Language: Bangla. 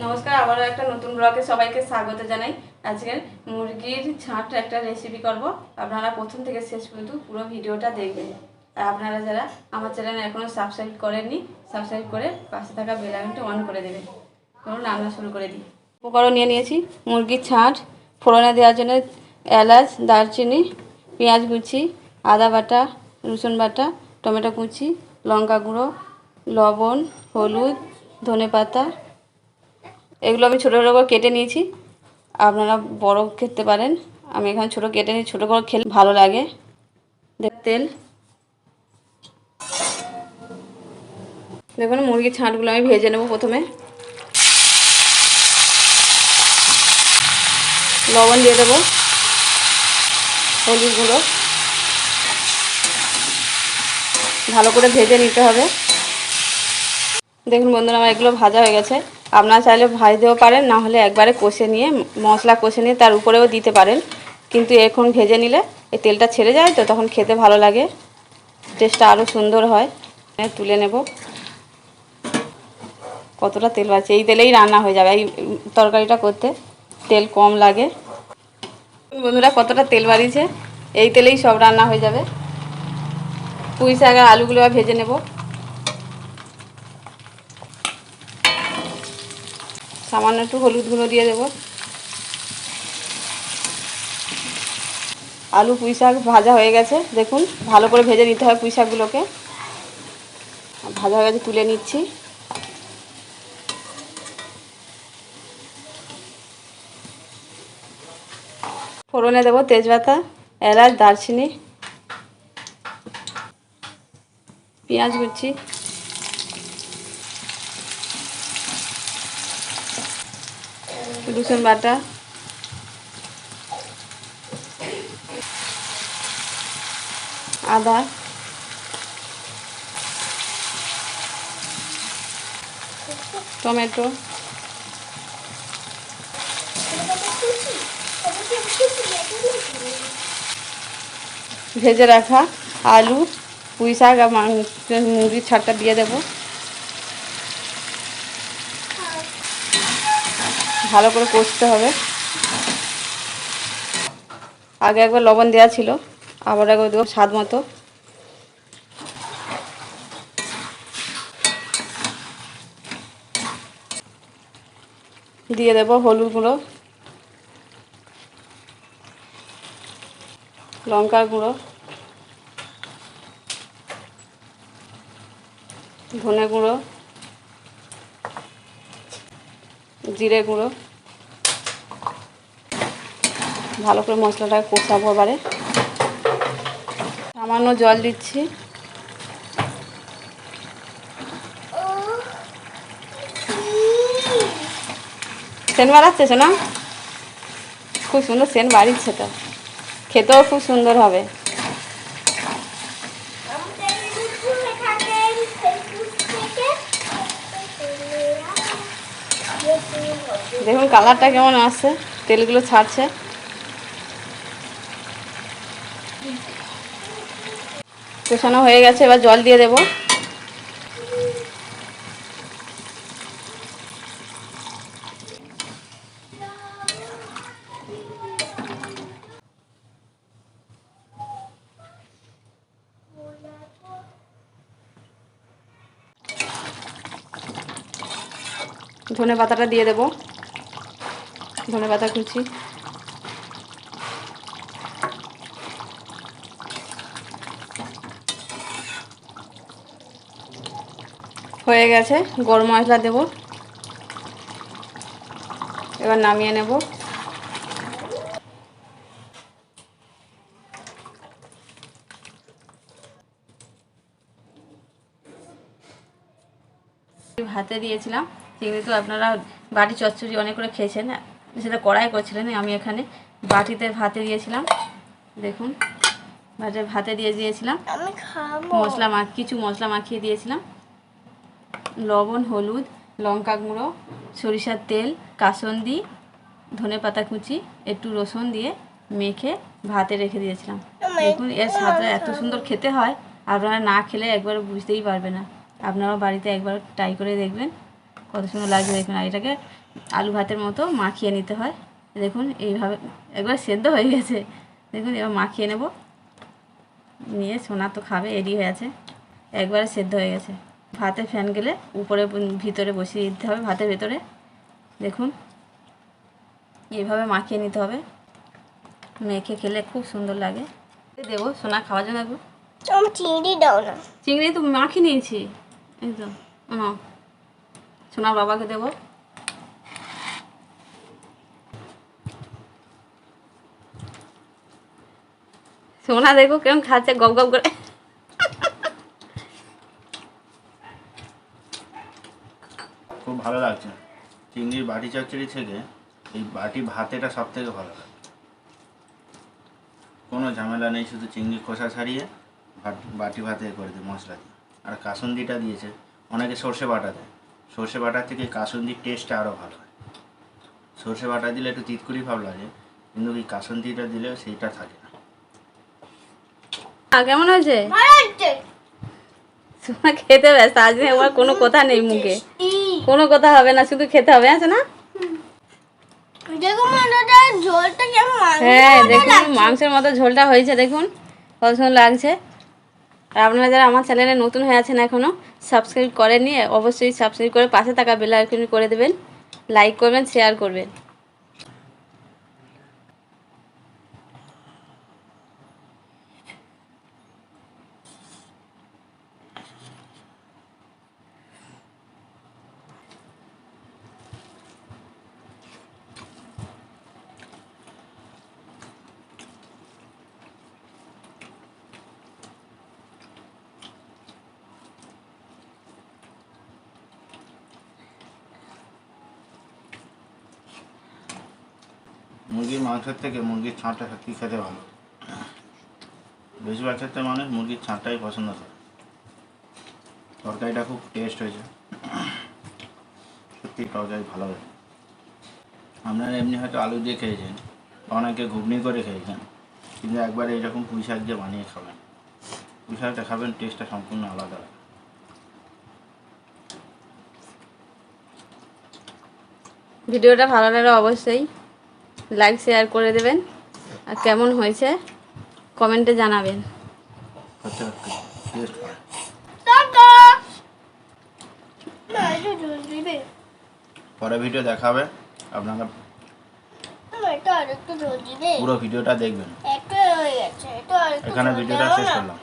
নমস্কার, আবারও একটা নতুন ব্লগে সবাইকে স্বাগত জানাই। আজকের মুরগির ছাঁট একটা রেসিপি করব। আপনারা প্রথম থেকে শেষ পর্যন্ত পুরো ভিডিওটা দেখবেন। আর আপনারা যারা আমার চ্যানেল এখনও সাবস্ক্রাইব করেননি, সাবস্ক্রাইব করে পাশে থাকা বেল আইকনটা অন করে দেবেন। চলুন রান্না শুরু করে দিই। উপকরণ নিয়ে নিয়েছি মুরগির ছাঁট, ফোড়নে দেওয়ার জন্য এলাচ, দারচিনি, পেঁয়াজ কুচি, আদা বাটা, রসুন বাটা, টমেটো কুচি, লঙ্কা গুঁড়ো, লবণ, হলুদ, ধনেপাতা। এগুলো আমি ছোটো ছোটো করে কেটে নিয়েছি। আপনারা বড় খেতে পারেন, আমি এখানে ছোটো কেটে নিই। ছোটো করে খেলে ভালো লাগে। তেল, দেখুন মুরগির ছাঁটগুলো আমি ভেজে নেব। প্রথমে লবণ দিয়ে দেবো, হলুদ গুঁড়ো, ভালো করে ভেজে নিতে হবে। দেখুন বন্ধুরা, আমার এগুলো ভাজা হয়ে গেছে। আপনারা চাইলে ভাজতেও পারেন, না হলে একবারে কষে নিয়ে মশলা কষে নিয়ে তার উপরেও দিতে পারেন। কিন্তু এখন ভেজে নিলে এই তেলটা ছেড়ে যায়, তো তখন খেতে ভালো লাগে, টেস্টটা আরও সুন্দর হয়। তুলে নেব। কতটা তেল আছে, এই তেলেই রান্না হয়ে যাবে। এই তরকারিটা করতে তেল কম লাগে। বন্ধুরা, কতটা তেল বাড়িয়েছে, এই তেলেই সব রান্না হয়ে যাবে। পুঁই শাক আর আলুগুলো ভেজে নেব। সামান্য একটু হলুদ গুঁড়ো দিয়ে দেবো। আলু পুঁই শাক ভাজা হয়ে গেছে, দেখুন ভালো করে ভেজে নিতে হয় পুঁই শাকগুলোকে। ভাজা হয়ে গেছে, তুলে নিচ্ছি। ফোড়নে দেবো তেজপাতা, এলাচ, দারচিনি, পেঁয়াজ কুচি, রসুন বাটা, আদা, টমেটো, ভেজে রাখা আলু, পুঁই শাক আর মুরগির ছাড়টা দিয়ে দেবো। ভালো করে কষতে হবে। আগে একবার লবণ দেওয়া ছিল, আবার একবার দেবো স্বাদ মতো। দিয়ে দেবো হলুদ গুঁড়ো, লঙ্কার গুঁড়ো, ধনে গুঁড়ো, জিরে গুঁড়ো। ভালো করে মশলাটা কষাবো। এবারে সামান্য জল দিচ্ছি। সেন্ট বাড়াচ্ছে না, খুব সুন্দর সেন্ট বাড়িচ্ছে, তো খেতেও খুব সুন্দর হবে। দেখুন কালারটা কেমন আসছে, তেলগুলো ছাড়ছে। কষানো হয়ে গেছে, এবার জল দিয়ে দেবো। ধনে পাতাটা দিয়ে দেবো, ধনে পাতা কুচি। হয়ে গেছে, গরম মশলা দেবো। এবার নামিয়ে নেব। ভাতে দিয়েছিলাম, যেহেতু আপনারা বাটি চচ্চড়ি অনেক করে খেয়েছেন, সেটা কড়াই করছিলেন, আমি এখানে বাটিতে ভাতে দিয়েছিলাম। দেখুন ভাতে দিয়েছিলাম কিছু মশলা মাখিয়ে দিয়েছিলাম। লবণ, হলুদ, লঙ্কা গুঁড়ো, সরিষার তেল, কাসুন্দি, ধনে পাতা কুচি, একটু রসুন দিয়ে মেখে ভাতে রেখে দিয়েছিলাম। দেখুন এর স্বাদটা এত সুন্দর খেতে হয়, আপনারা না খেলে একবার বুঝতেই পারবে না। আপনারাও বাড়িতে একবার ট্রাই করে দেখবেন, কত সুন্দর লাগছে দেখুন। আর এটাকে আলু ভাতের মতো মাখিয়ে নিতে হয়। দেখুন এইভাবে একবার সেদ্ধ হয়ে গেছে। দেখুন এবার মাখিয়ে নেব, নিয়ে সোনা তো খাবে, রেডি হয়ে আছে, একবারে সেদ্ধ হয়ে গেছে। ভাতে ফ্যান গেলে উপরে ভিতরে বসিয়ে দিতে হবে, ভাতের ভেতরে। দেখুন এইভাবে মাখিয়ে নিতে হবে, মেখে খেলে খুব সুন্দর লাগে। দেবো সোনা খাওয়ার জন্য একটু চিংড়ি দাও না। চিংড়ি তো মাখিয়ে নিয়েছি একদম। সোনার বাবাকে দেবো। সোনা দেখো কেমন খাচ্ছে গপ গপ করে। খুব ভালো লাগছে। চিংড়ির বাটি চচ্চড়ি থেকে এই বাটি ভাতেটা সব থেকে ভালো লাগে। কোনো ঝামেলা নেই, শুধু চিংড়ি খোসা ছাড়িয়ে বাটি ভাতে করে দেয় মশলা দিয়ে। আর কাসুন্দিটা দিয়েছে, অনেকে সর্ষে বাটা দেয়, সর্ষে বাটার থেকে কাসুন্দির টেস্টটা আরও ভালো হয়। সর্ষে বাটা দিলে একটু তিতকুড়ি ভাব লাগে, কিন্তু এই কাসুন্দিটা দিলে সেইটা থাকে না। কেমন হয়েছে? ভালো হচ্ছে। সোনা খেতে ব্যস্ত, আজ আমার কোনো কথা নেই মুখে, কোনো কথা হবে না, শুধু খেতে হবে। আছে না? দেখুন এটা ঝোলটা কেমন হ্যাঁ দেখুন মাংসের মতো ঝোলটা হয়েছে, দেখুন কত সুন্দর লাগছে। আর আপনারা যারা আমার চ্যানেলে নতুন হয়ে আছেন এখনও সাবস্ক্রাইব করেননি, অবশ্যই সাবস্ক্রাইব করে পাশে থাকা বেল আইকন করে দেবেন, লাইক করবেন, শেয়ার করবেন। মুরগির মাংসের থেকে মুরগির ছাঁটটা সত্যি খেতে ভালো। বেশিরভাগ ক্ষেত্রে মানুষ মুরগির ছাঁটটাই পছন্দ করে। তরকারিটা খুব টেস্ট হয়েছে, সত্যি তরকারি ভালো হয়েছে। আপনারা এমনি হয়তো আলু দিয়ে খেয়েছেন, অনেকে ঘুগনি করে খেয়েছেন, কিন্তু একবার এইরকম পুঁই শাক দিয়ে বানিয়ে খাবেন। পুঁই শাকটা খাবেন, টেস্টটা সম্পূর্ণ আলাদা। ভিডিওটা ভালো লাগলে অবশ্যই লাইক শেয়ার করে দেবেন, আর কেমন হয়েছে কমেন্টে জানাবেন। সত্যি সত্যি টেস্ট হয়। পরে ভিডিও দেখাবে, আপনারা পুরো ভিডিওটা দেখবেন। এখানে ভিডিওটা শেষ করলাম।